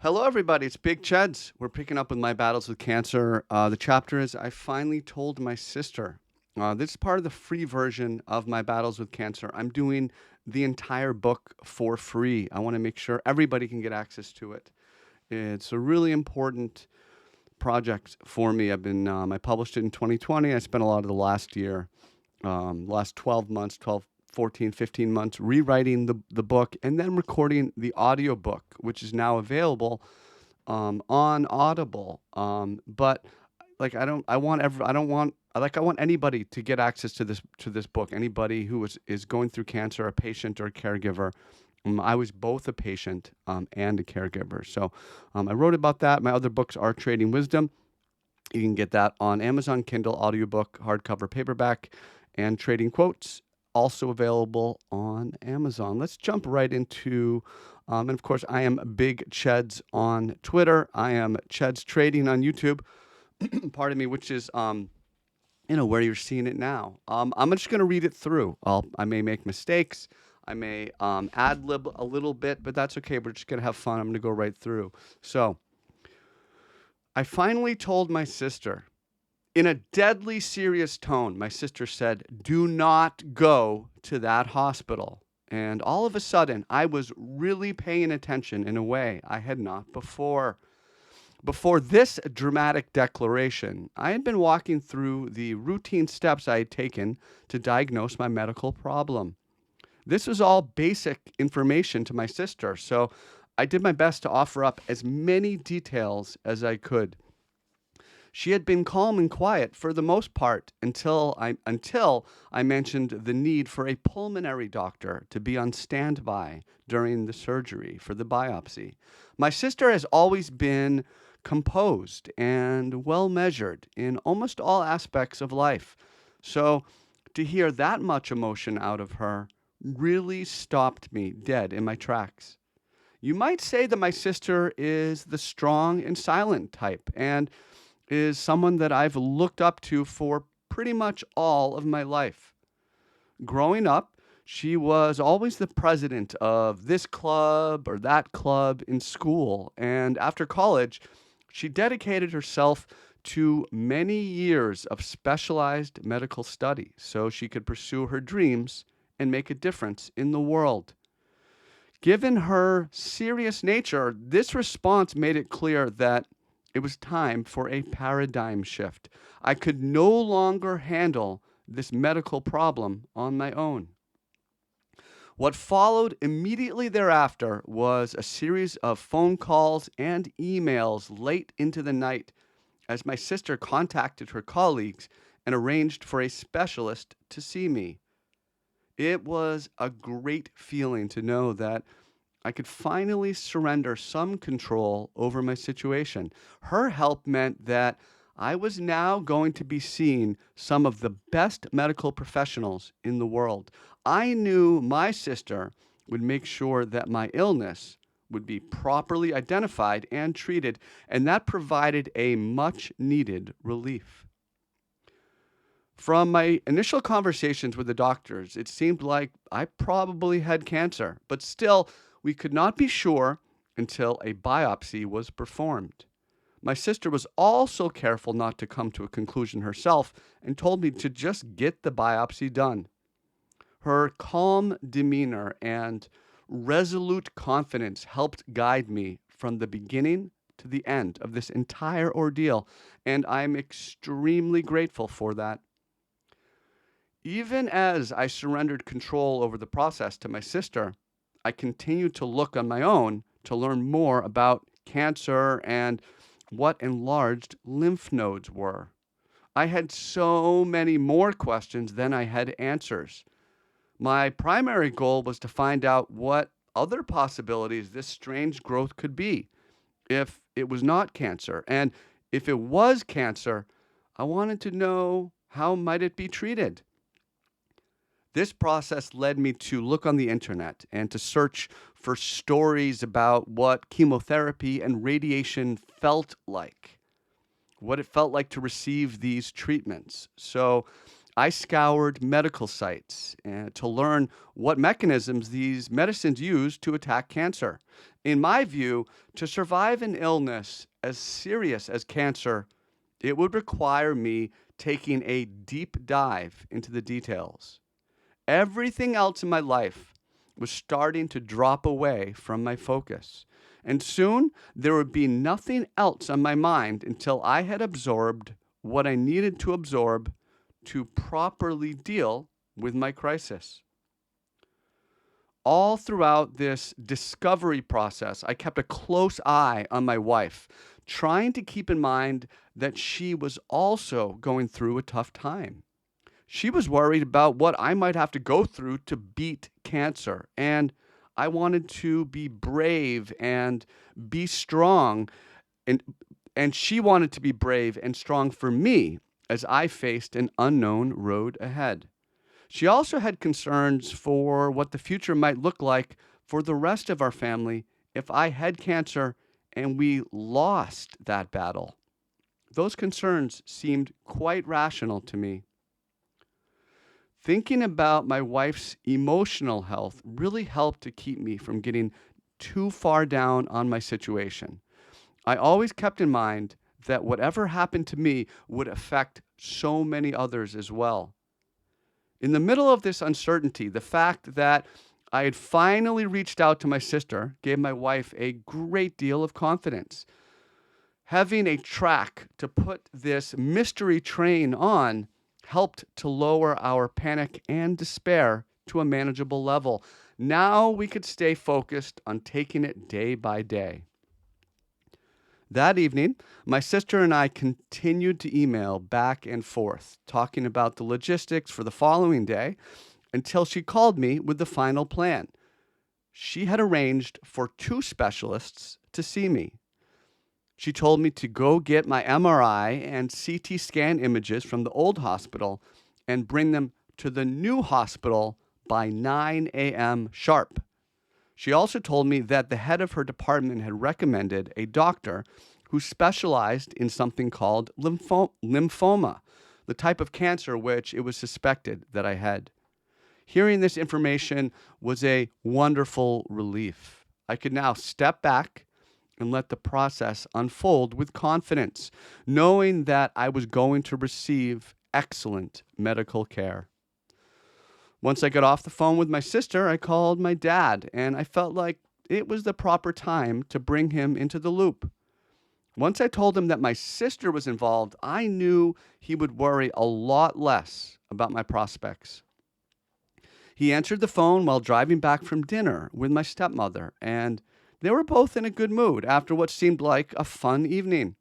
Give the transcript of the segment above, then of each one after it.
Hello, everybody. It's Big Cheds. We're picking up with my battles with cancer. The chapter is I finally told my sister. This is part of the free version of my battles with cancer. I'm doing the entire book for free. I want to make sure everybody can get access to it. It's a really important project for me. I published it in 2020. I spent a lot of the last year, last 12 months, 12, 14, 15 months rewriting the book and then recording the audiobook, which is now available on Audible. But like I want anybody to get access to this book. Anybody who is going through cancer, a patient or a caregiver. I was both a patient and a caregiver. So I wrote about that. My other books are Trading Wisdom. You can get that on Amazon Kindle, audiobook, hardcover, paperback, and Trading Quotes, also available on Amazon. Let's jump right into, and of course, I am Big Cheds on Twitter. I am Cheds Trading on YouTube, pardon me, which is, where you're seeing it now. I'm just going to read it through. I may make mistakes. I may ad-lib a little bit, but that's okay. We're just going to have fun. I'm going to go right through. So, I finally told my sister, in a deadly serious tone, my sister said, "Do not go to that hospital." And all of a sudden, I was really paying attention in a way I had not before. Before this dramatic declaration, I had been walking through the routine steps I had taken to diagnose my medical problem. This was all basic information to my sister, so I did my best to offer up as many details as I could. She had been calm and quiet for the most part until I mentioned the need for a pulmonary doctor to be on standby during the surgery for the biopsy. My sister has always been composed and well measured in almost all aspects of life. So to hear that much emotion out of her really stopped me dead in my tracks. You might say that my sister is the strong and silent type and is someone that I've looked up to for pretty much all of my life. Growing up, she was always the president of this club or that club in school, and after college, she dedicated herself to many years of specialized medical study so she could pursue her dreams and make a difference in the world. Given her serious nature, this response made it clear that it was time for a paradigm shift. I could no longer handle this medical problem on my own. What followed immediately thereafter was a series of phone calls and emails late into the night as my sister contacted her colleagues and arranged for a specialist to see me. It was a great feeling to know that I could finally surrender some control over my situation. Her help meant that I was now going to be seeing some of the best medical professionals in the world. I knew my sister would make sure that my illness would be properly identified and treated, and that provided a much needed relief. From my initial conversations with the doctors, it seemed like I probably had cancer, but still, we could not be sure until a biopsy was performed. My sister was also careful not to come to a conclusion herself and told me to just get the biopsy done. Her calm demeanor and resolute confidence helped guide me from the beginning to the end of this entire ordeal, and I'm extremely grateful for that. Even as I surrendered control over the process to my sister, I continued to look on my own to learn more about cancer and what enlarged lymph nodes were. I had so many more questions than I had answers. My primary goal was to find out what other possibilities this strange growth could be if it was not cancer. And if it was cancer, I wanted to know how might it be treated. This process led me to look on the internet and to search for stories about what chemotherapy and radiation felt like, what it felt like to receive these treatments. So I scoured medical sites to learn what mechanisms these medicines use to attack cancer. In my view, to survive an illness as serious as cancer, it would require me taking a deep dive into the details. Everything else in my life was starting to drop away from my focus. And soon there would be nothing else on my mind until I had absorbed what I needed to absorb to properly deal with my crisis. All throughout this discovery process, I kept a close eye on my wife, trying to keep in mind that she was also going through a tough time. She was worried about what I might have to go through to beat cancer, and I wanted to be brave and be strong, and she wanted to be brave and strong for me as I faced an unknown road ahead. She also had concerns for what the future might look like for the rest of our family if I had cancer and we lost that battle. Those concerns seemed quite rational to me. Thinking about my wife's emotional health really helped to keep me from getting too far down on my situation. I always kept in mind that whatever happened to me would affect so many others as well. In the middle of this uncertainty, the fact that I had finally reached out to my sister gave my wife a great deal of confidence. Having a track to put this mystery train on helped to lower our panic and despair to a manageable level. Now we could stay focused on taking it day by day. That evening, my sister and I continued to email back and forth, talking about the logistics for the following day until she called me with the final plan. She had arranged for 2 specialists to see me. She told me to go get my MRI and CT scan images from the old hospital and bring them to the new hospital by 9 a.m. sharp. She also told me that the head of her department had recommended a doctor who specialized in something called lymphoma, the type of cancer which it was suspected that I had. Hearing this information was a wonderful relief. I could now step back and let the process unfold with confidence, knowing that I was going to receive excellent medical care. Once I got off the phone with my sister, I called my dad, and I felt like it was the proper time to bring him into the loop. Once I told him that my sister was involved, I knew he would worry a lot less about my prospects. He answered the phone while driving back from dinner with my stepmother, and they were both in a good mood after what seemed like a fun evening.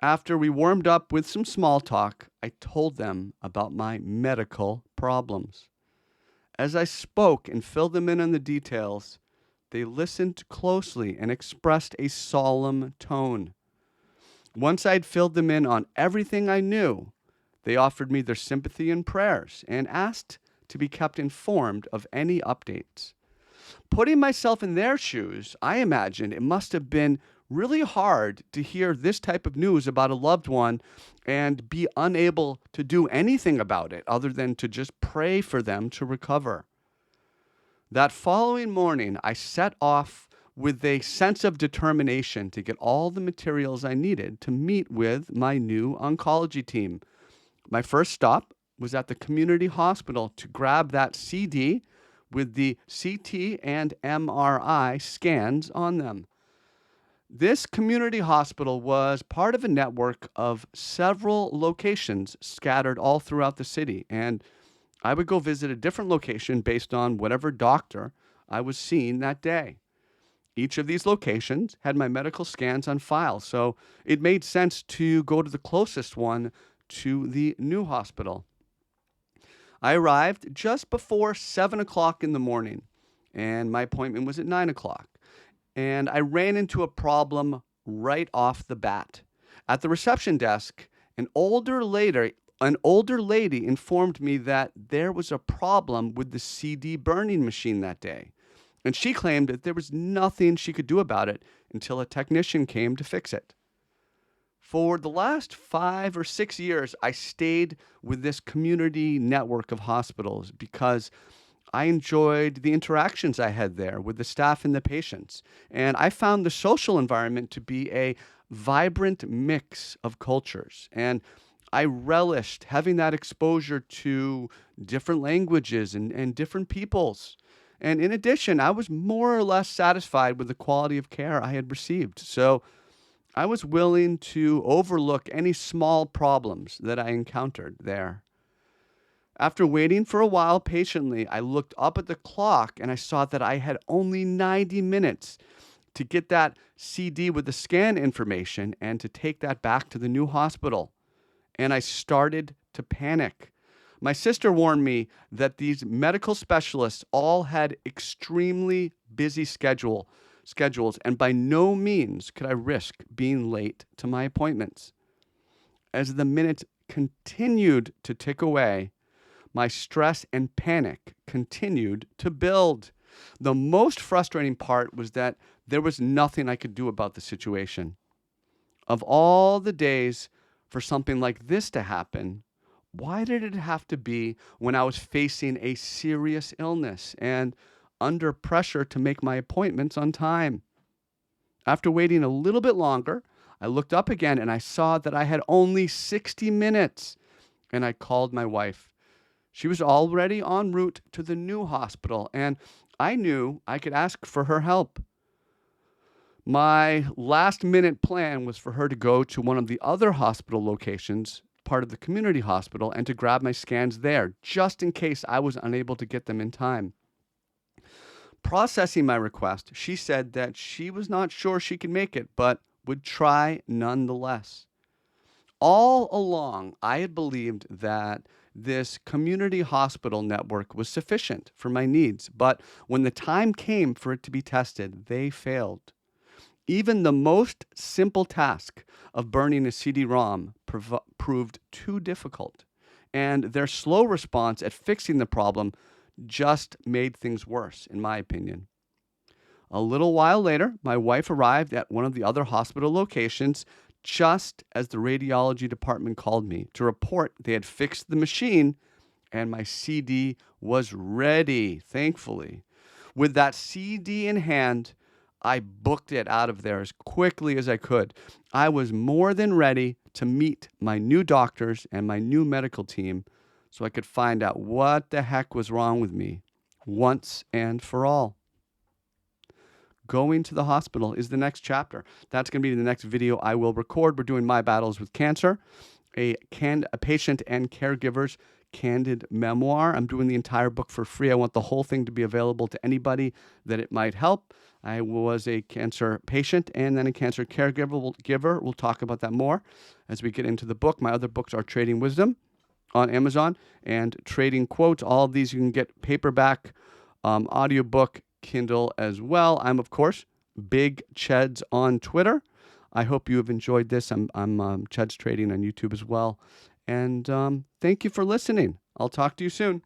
After we warmed up with some small talk, I told them about my medical problems. As I spoke and filled them in on the details, they listened closely and expressed a solemn tone. Once I'd filled them in on everything I knew, they offered me their sympathy and prayers and asked to be kept informed of any updates. Putting myself in their shoes, I imagine it must have been really hard to hear this type of news about a loved one and be unable to do anything about it other than to just pray for them to recover. That following morning, I set off with a sense of determination to get all the materials I needed to meet with my new oncology team. My first stop was at the community hospital to grab that CD with the CT and MRI scans on them. This community hospital was part of a network of several locations scattered all throughout the city, and I would go visit a different location based on whatever doctor I was seeing that day. Each of these locations had my medical scans on file, so it made sense to go to the closest one to the new hospital. I arrived just before 7 o'clock in the morning, and my appointment was at 9 o'clock. And I ran into a problem right off the bat. At the reception desk, an older lady informed me that there was a problem with the CD burning machine that day. And she claimed that there was nothing she could do about it until a technician came to fix it. For the last 5 or 6 years, I stayed with this community network of hospitals because I enjoyed the interactions I had there with the staff and the patients. And I found the social environment to be a vibrant mix of cultures. And I relished having that exposure to different languages and different peoples. And in addition, I was more or less satisfied with the quality of care I had received. So I was willing to overlook any small problems that I encountered there. After waiting for a while patiently, I looked up at the clock and I saw that I had only 90 minutes to get that CD with the scan information and to take that back to the new hospital. And I started to panic. My sister warned me that these medical specialists all had extremely busy schedules, and by no means could I risk being late to my appointments. As the minutes continued to tick away, my stress and panic continued to build. The most frustrating part was that there was nothing I could do about the situation. Of all the days for something like this to happen, why did it have to be when I was facing a serious illness and under pressure to make my appointments on time? After waiting a little bit longer, I looked up again and I saw that I had only 60 minutes. And I called my wife. She was already en route to the new hospital, and I knew I could ask for her help. My last minute plan was for her to go to one of the other hospital locations, part of the community hospital, and to grab my scans there, just in case I was unable to get them in time. Processing my request, she said that she was not sure she could make it, but would try nonetheless. All along, I had believed that this community hospital network was sufficient for my needs, but when the time came for it to be tested, they failed. Even the most simple task of burning a CD-ROM proved too difficult, and their slow response at fixing the problem just made things worse, in my opinion. A little while later, my wife arrived at one of the other hospital locations just as the radiology department called me to report they had fixed the machine and my CD was ready, thankfully. With that CD in hand, I booked it out of there as quickly as I could. I was more than ready to meet my new doctors and my new medical team so I could find out what the heck was wrong with me once and for all. Going to the hospital is the next chapter. That's going to be the next video I will record. We're doing My Battles with Cancer, a patient and caregiver's candid memoir. I'm doing the entire book for free. I want the whole thing to be available to anybody that it might help. I was a cancer patient and then a cancer caregiver. We'll talk about that more as we get into the book. My other books are Trading Wisdom on Amazon and Trading Quotes. All of these you can get paperback, audiobook, Kindle as well. I'm, of course, Big Cheds on Twitter. I hope you have enjoyed this. I'm Cheds Trading on YouTube as well. And thank you for listening. I'll talk to you soon.